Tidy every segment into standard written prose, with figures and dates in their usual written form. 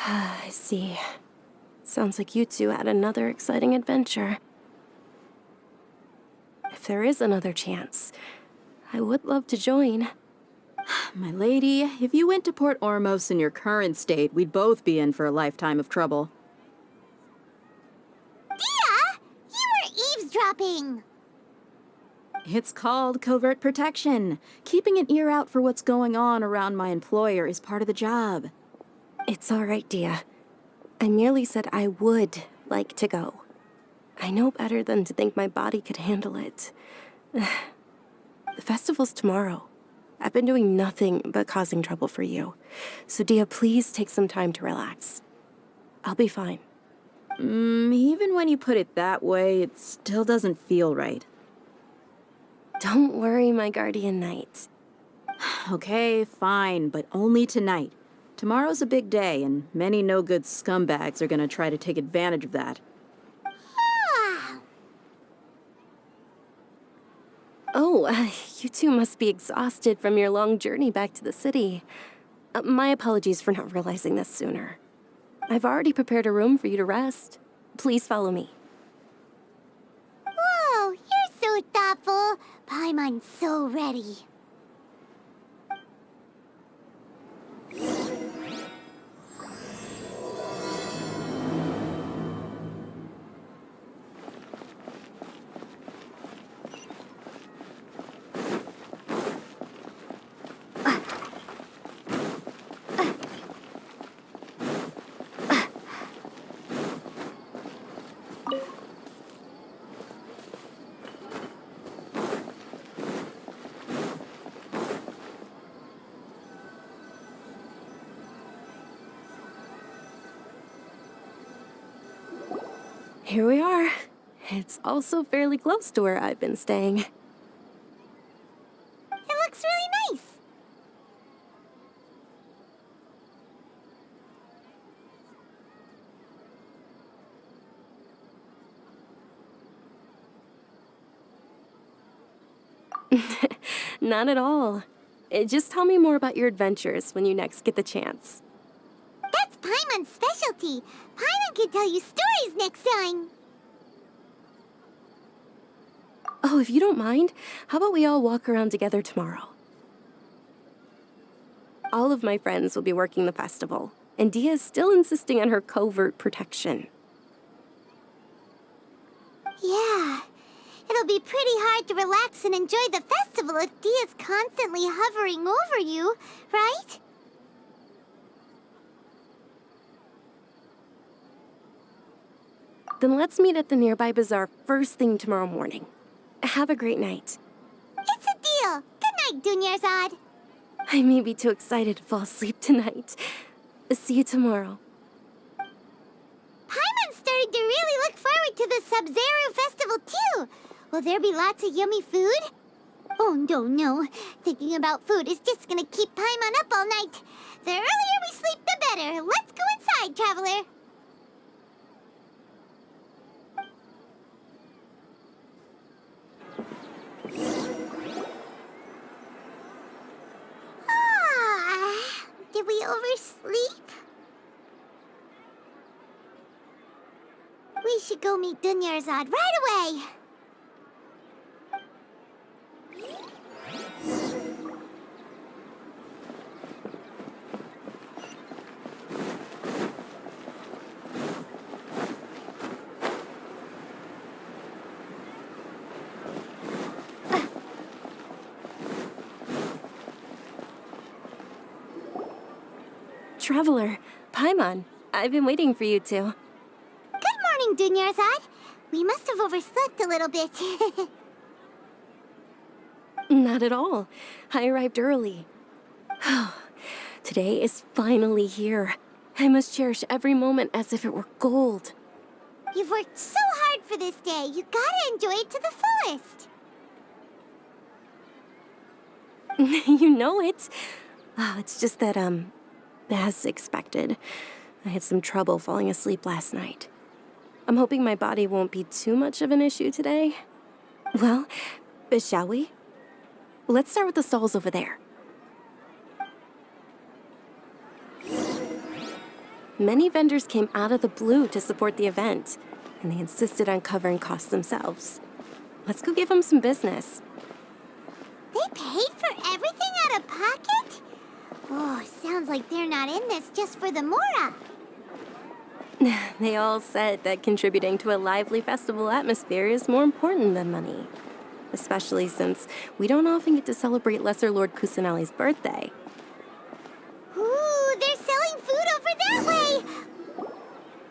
I see. Sounds like you two had another exciting adventure. If there is another chance, I would love to join. My lady, if you went to Port Ormos in your current state, we'd both be in for a lifetime of trouble. Dia! You were eavesdropping! It's called covert protection. Keeping an ear out for what's going on around my employer is part of the job. It's all right, Dia. I merely said I would like to go. I know better than to think my body could handle it. The festival's tomorrow. I've been doing nothing but causing trouble for you. So, Dia, please take some time to relax. I'll be fine. Even when you put it that way, it still doesn't feel right. Don't worry, my guardian knight. Okay, fine, but only tonight. Tomorrow's a big day, and many no-good scumbags are gonna try to take advantage of that. Oh, you two must be exhausted from your long journey back to the city. My apologies for not realizing this sooner. I've already prepared a room for you to rest. Please follow me. Whoa, you're so thoughtful. Paimon's so ready. Here we are. It's also fairly close to where I've been staying. It looks really nice. Not at all. Just tell me more about your adventures when you next get the chance. That's Paimon's specialty. Paimon can tell you stories next time. Oh, if you don't mind, how about we all walk around together tomorrow? All of my friends will be working the festival, and Dia is still insisting on her covert protection. Yeah. It'll be pretty hard to relax and enjoy the festival if Dia's constantly hovering over you, right? Then let's meet at the nearby bazaar first thing tomorrow morning. Have a great night. It's a deal. Good night, Dunyarzad. I may be too excited to fall asleep tonight. See you tomorrow. Paimon's starting to really look forward to the Sub-Zero festival, too. Will there be lots of yummy food? Oh, no. Thinking about food is just gonna keep Paimon up all night. The earlier we sleep, the better. Let's go inside, traveler. Did we oversleep? We should go meet Dunyarzad right away. Traveler, Paimon, I've been waiting for you two. Good morning, Dunyarzad. We must have overslept a little bit. Not at all. I arrived early. Today is finally here. I must cherish every moment as if it were gold. You've worked so hard for this day. You gotta enjoy it to the fullest. You know it. Oh, it's just that, as expected, I had some trouble falling asleep last night. I'm hoping my body won't be too much of an issue today. Well, shall we? Let's start with the stalls over there. Many vendors came out of the blue to support the event, and they insisted on covering costs themselves. Let's go give them some business. They paid for everything out of pocket? Oh, sounds like they're not in this just for the Mora. They all said that contributing to a lively festival atmosphere is more important than money. Especially since we don't often get to celebrate Lesser Lord Kusanali's birthday. Ooh, they're selling food over that way!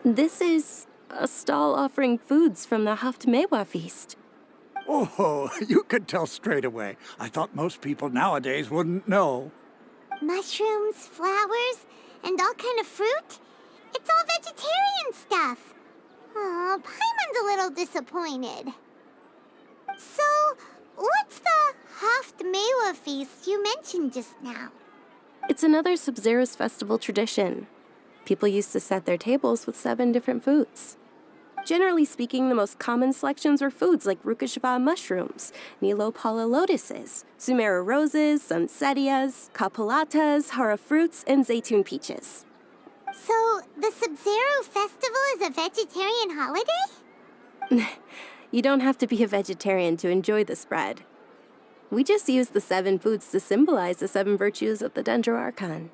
This is a stall offering foods from the Haftmewa feast. Oh, you could tell straight away. I thought most people nowadays wouldn't know. Mushrooms, flowers, and all kind of fruit? It's all vegetarian stuff. Oh, Paimon's a little disappointed. So, what's the Haftmewa feast you mentioned just now? It's another Sub-Zero's festival tradition. People used to set their tables with 7 different foods. Generally speaking, the most common selections were foods like Rukashava mushrooms, Nilopala lotuses, Sumera roses, Sunsetias, Kapalatas, Hara fruits, and Zaytun peaches. So, the Sub-Zero festival is a vegetarian holiday? You don't have to be a vegetarian to enjoy the spread. We just use the 7 foods to symbolize the 7 virtues of the Dendro Archon.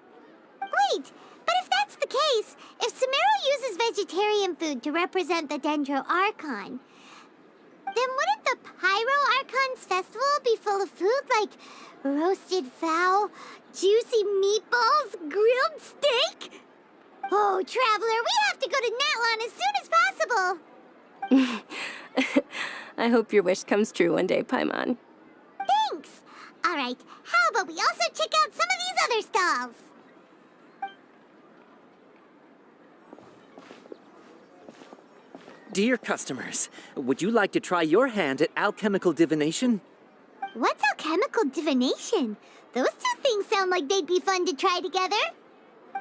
Wait, but if that's the case, if Sumero uses vegetarian food to represent the Dendro Archon, then wouldn't the Pyro Archon's festival be full of food like roasted fowl, juicy meatballs, grilled steak? Oh, Traveler, we have to go to Natlan as soon as possible. I hope your wish comes true one day, Paimon. Thanks. All right, how about we also check out some of these other stalls? Dear customers, would you like to try your hand at alchemical divination? What's alchemical divination? Those two things sound like they'd be fun to try together.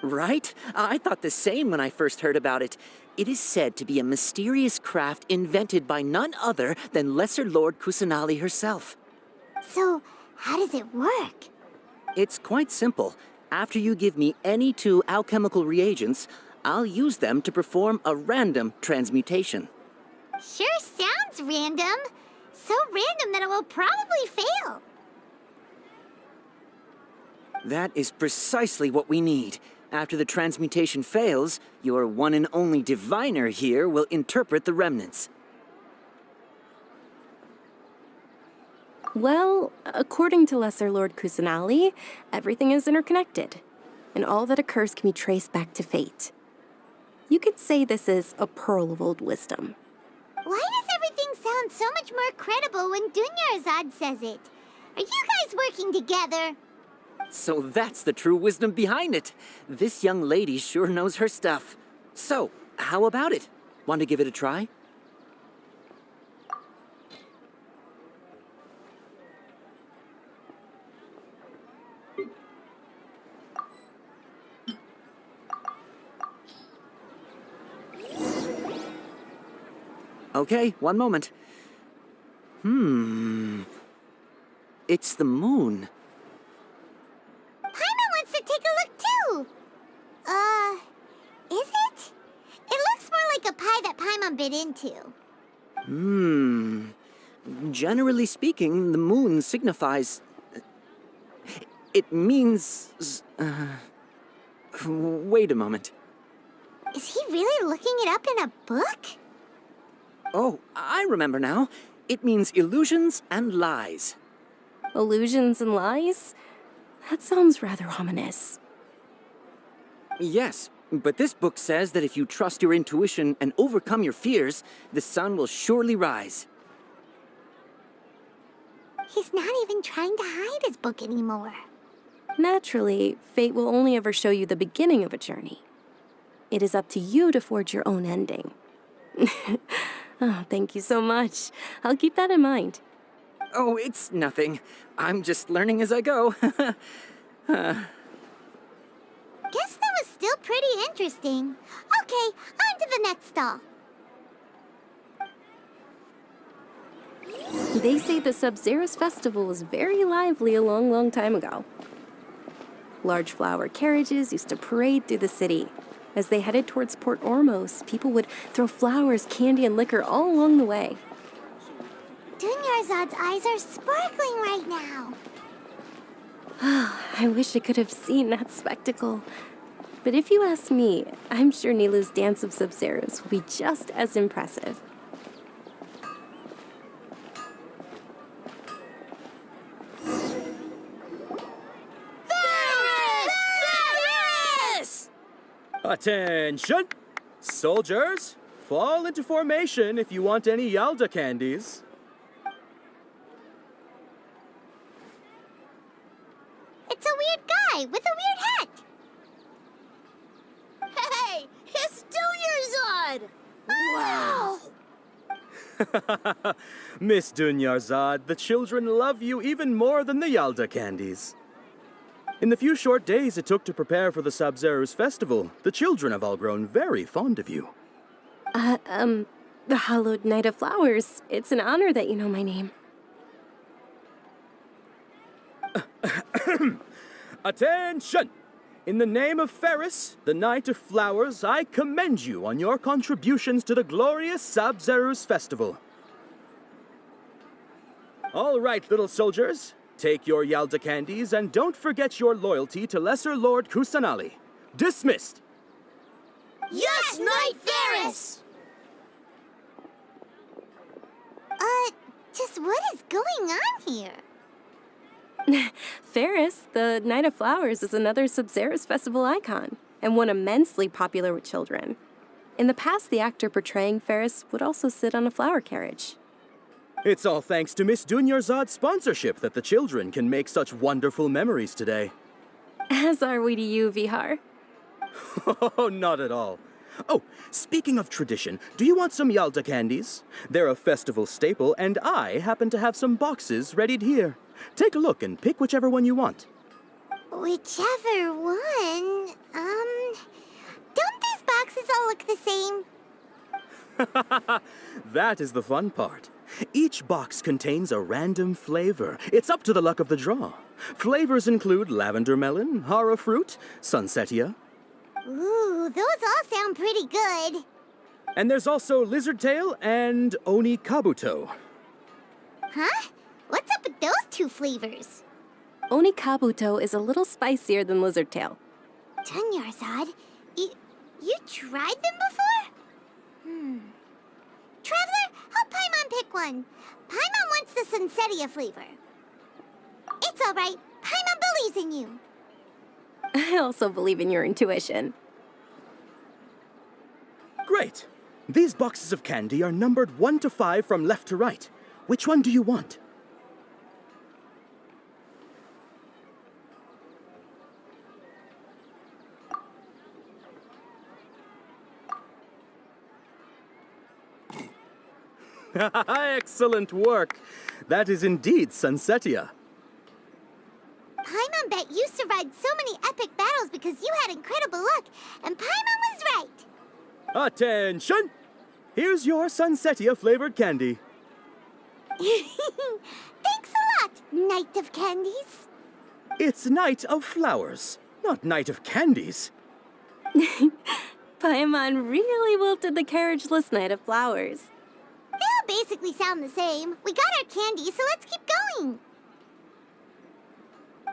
Right? I thought the same when I first heard about it. It is said to be a mysterious craft invented by none other than Lesser Lord Kusanali herself. So, how does it work? It's quite simple. After you give me any 2 alchemical reagents, I'll use them to perform a random transmutation. Sure sounds random. So random that it will probably fail. That is precisely what we need. After the transmutation fails, your one and only diviner here will interpret the remnants. Well, according to Lesser Lord Kusanali, everything is interconnected, and all that occurs can be traced back to fate. You could say this is a pearl of old wisdom. Why does everything sound so much more credible when Dunyarzad says it? Are you guys working together? So that's the true wisdom behind it. This young lady sure knows her stuff. So, how about it? Want to give it a try? Okay, one moment. It's the moon. Paimon wants to take a look too. Is it? It looks more like a pie that Paimon bit into. Generally speaking, the moon signifies... It means... Wait a moment. Is he really looking it up in a book? Oh, I remember now. It means illusions and lies. Illusions and lies? That sounds rather ominous. Yes, but this book says that if you trust your intuition and overcome your fears, the sun will surely rise. He's not even trying to hide his book anymore. Naturally, fate will only ever show you the beginning of a journey. It is up to you to forge your own ending. Oh, thank you so much. I'll keep that in mind. Oh, it's nothing. I'm just learning as I go. Guess that was still pretty interesting. Okay, on to the next stall. They say the Sub-Zero's festival was very lively a long, long time ago. Large flower carriages used to parade through the city, As they headed towards Port Ormos, people would throw flowers, candy, and liquor all along the way. Dunyarzad's eyes are sparkling right now. I wish I could have seen that spectacle. But if you ask me, I'm sure Nilu's dance of Sub-Zeros will be just as impressive. Attention! Soldiers, fall into formation if you want any Yalda candies. It's a weird guy with a weird hat. Hey, it's Dunyarzad! Wow! Miss Dunyarzad, the children love you even more than the Yalda candies. In the few short days it took to prepare for the Sub-Zero's festival, the children have all grown very fond of you. The Hallowed Knight of Flowers. It's an honor that you know my name. Attention! In the name of Ferris, the Knight of Flowers, I commend you on your contributions to the glorious Sub-Zero's festival. All right, little soldiers. Take your Yalda candies and don't forget your loyalty to Lesser Lord Kusanali. Dismissed! Yes, Knight Ferris! Just what is going on here? Ferris, the Knight of Flowers, is another Sub-Zeros festival icon, and one immensely popular with children. In the past, the actor portraying Ferris would also sit on a flower carriage. It's all thanks to Miss Dunyarzad's sponsorship that the children can make such wonderful memories today. As are we to you, Vihar. Oh, not at all. Oh, speaking of tradition, do you want some Yalda candies? They're a festival staple, and I happen to have some boxes readied here. Take a look and pick whichever one you want. Whichever one. Don't these boxes all look the same? That is the fun part. Each box contains a random flavor. It's up to the luck of the draw. Flavors include lavender melon, hara fruit, sunsetia. Ooh, those all sound pretty good. And there's also lizard tail and oni kabuto. Huh? What's up with those two flavors? Oni Kabuto is a little spicier than Lizard Tail. Dunyarzad, you tried them before? Traveler, help Paimon pick one. Paimon wants the Sunsetia flavor. It's all right. Paimon believes in you. I also believe in your intuition. Great. These boxes of candy are numbered 1 to 5 from left to right. Which one do you want? Excellent work. That is indeed Sunsetia. Paimon bet you survived so many epic battles because you had incredible luck, and Paimon was right. Attention! Here's your Sunsetia flavored candy. Thanks a lot, Knight of Candies. It's Knight of Flowers, not Knight of Candies. Paimon really wilted the carriageless Knight of Flowers. They all basically sound the same. We got our candy, so let's keep going.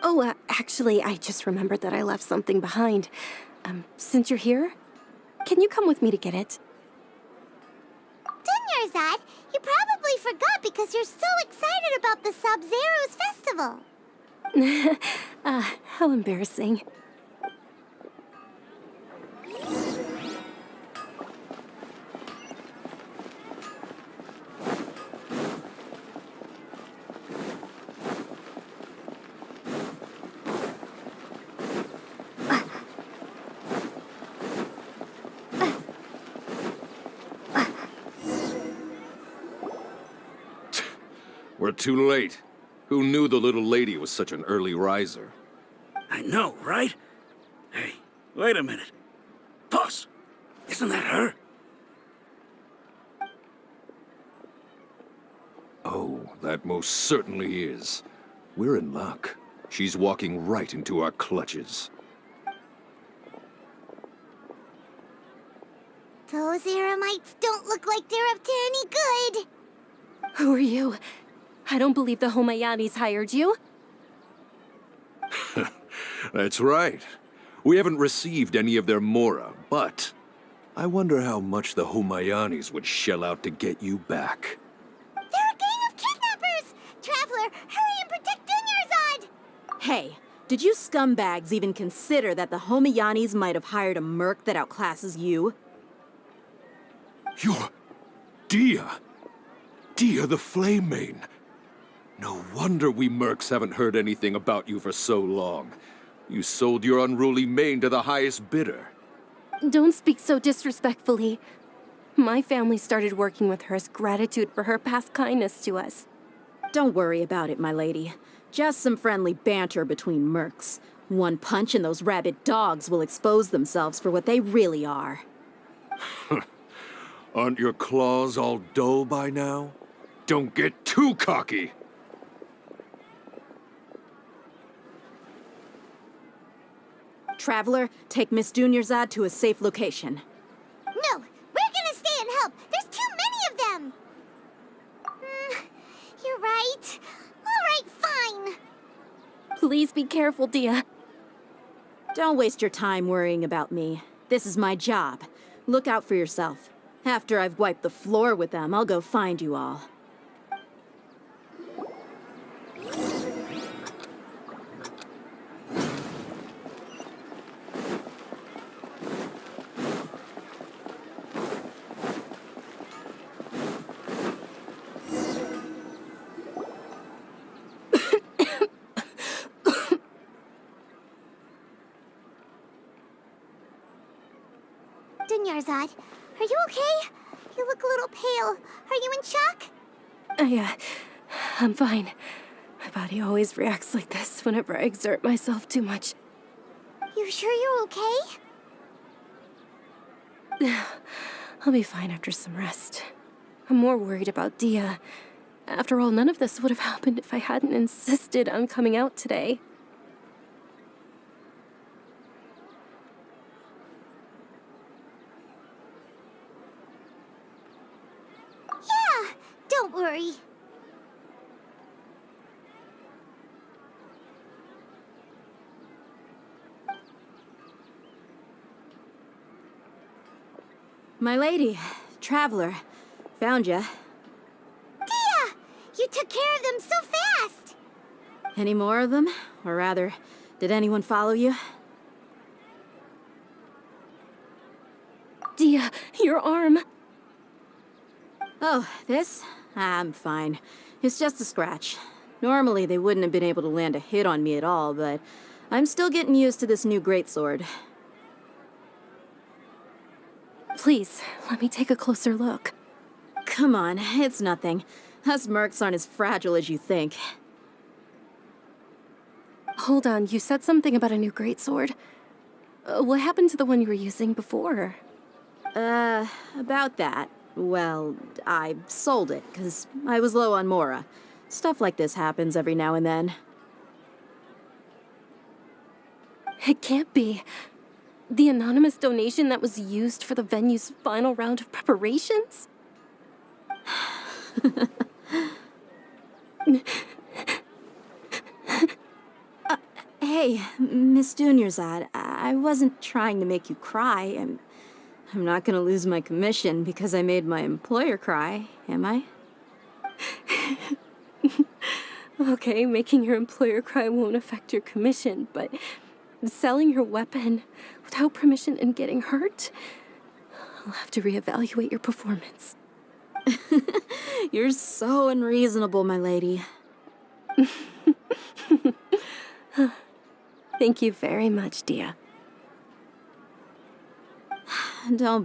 Oh, actually, I just remembered that I left something behind. Since you're here, can you come with me to get it? Dunyarzad, you probably forgot because you're so excited about the Sub-Zero's festival. How embarrassing. We're too late. Who knew the little lady was such an early riser? I know, right? Hey, wait a minute. Boss, isn't that her? Oh, that most certainly is. We're in luck. She's walking right into our clutches. Those Eremites don't look like they're up to any good. Who are you? I don't believe the Homayanis hired you. That's right. We haven't received any of their mora, but I wonder how much the Humayanis would shell out to get you back. They're a gang of kidnappers! Traveler, hurry and protect Dunyarzad! Hey, did you scumbags even consider that the Homayanis might have hired a merc that outclasses you? You're... Dia! Dia the Flame Mane! No wonder we mercs haven't heard anything about you for so long. You sold your unruly mane to the highest bidder. Don't speak so disrespectfully. My family started working with her as gratitude for her past kindness to us. Don't worry about it, my lady. Just some friendly banter between mercs. One punch and those rabid dogs will expose themselves for what they really are. Aren't your claws all dull by now? Don't get too cocky! Traveler, take Miss Dunyarzad to a safe location. No, we're gonna stay and help. There's too many of them. You're right. All right, fine. Please be careful, Dia. Don't waste your time worrying about me. This is my job. Look out for yourself. After I've wiped the floor with them, I'll go find you all. Dunyarzad, are you okay? You look a little pale. Are you in shock? I'm fine. My body always reacts like this whenever I exert myself too much. You sure you're okay? I'll be fine after some rest. I'm more worried about Dia. After all, none of this would have happened if I hadn't insisted on coming out today. Yeah, don't worry. My lady, Traveler, found ya. Dia! You took care of them so fast! Any more of them? Or rather, did anyone follow you? Dia, your arm. Oh, this? I'm fine. It's just a scratch. Normally, they wouldn't have been able to land a hit on me at all, but I'm still getting used to this new greatsword. Please, let me take a closer look. Come on, it's nothing. Us mercs aren't as fragile as you think. Hold on, you said something about a new greatsword. What happened to the one you were using before? About that. Well, I sold it, 'cause I was low on mora. Stuff like this happens every now and then. It can't be. The anonymous donation that was used for the venue's final round of preparations? Hey, Miss Dunyarzad, I wasn't trying to make you cry. I'm not gonna lose my commission because I made my employer cry, am I? Okay, making your employer cry won't affect your commission, but selling your weapon without permission and getting hurt? I'll have to reevaluate your performance. You're so unreasonable, my lady. Thank you very much, Dia. Don't